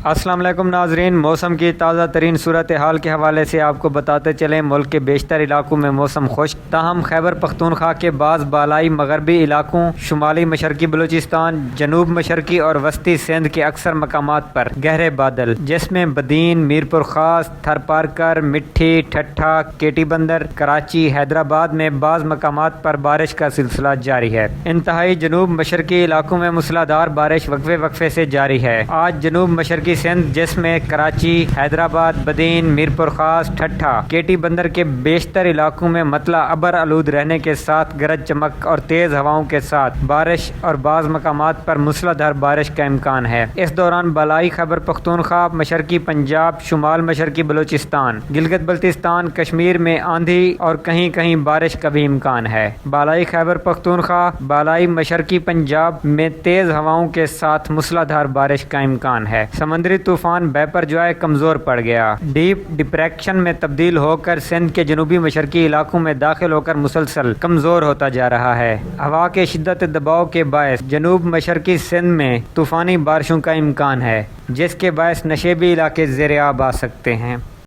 السلام علیکم ناظرین، موسم کی تازہ ترین صورتحال کے حوالے سے آپ کو بتاتے چلیں ملک کے بیشتر علاقوں میں موسم خشک، تاہم خیبر پختونخوا کے بعض بالائی مغربی علاقوں، شمالی مشرقی بلوچستان، جنوب مشرقی اور وسطی سندھ کے اکثر مقامات پر گہرے بادل، جس میں بدین، میرپور خاص، تھرپارکر، مٹھی، ٹھٹھہ، کیٹی بندر، کراچی، حیدرآباد میں بعض مقامات پر بارش کا سلسلہ جاری ہے۔ انتہائی جنوب مشرقی علاقوں میں موسلا دھار بارش وقفے وقفے سے جاری ہے۔ آج جنوب مشرقی سندھ، جس میں کراچی، حیدرآباد، بدین، میرپور خاص، ٹھٹھہ، کیٹی بندر کے بیشتر علاقوں میں مطلع ابر آلود رہنے کے ساتھ گرج چمک اور تیز ہواؤں کے ساتھ بارش اور بعض مقامات پر موسلا دھار بارش کا امکان ہے۔ اس دوران بالائی خیبر پختونخوا، مشرقی پنجاب، شمال مشرقی بلوچستان، گلگت بلتستان، کشمیر میں آندھی اور کہیں کہیں بارش کا بھی امکان ہے۔ بالائی خیبر پختونخوا، بالائی مشرقی پنجاب میں تیز ہواؤں کے ساتھ موسلا دھار بارش کا امکان ہے۔ سمندری طوفان بیپر جوائے کمزور پڑ گیا، ڈیپ ڈپریشن میں تبدیل ہو کر سندھ کے جنوبی مشرقی علاقوں میں داخل ہو کر مسلسل کمزور ہوتا جا رہا ہے۔ ہوا کے شدت دباؤ کے باعث جنوب مشرقی سندھ میں طوفانی بارشوں کا امکان ہے، جس کے باعث نشیبی علاقے زیر آب آ سکتے ہیں۔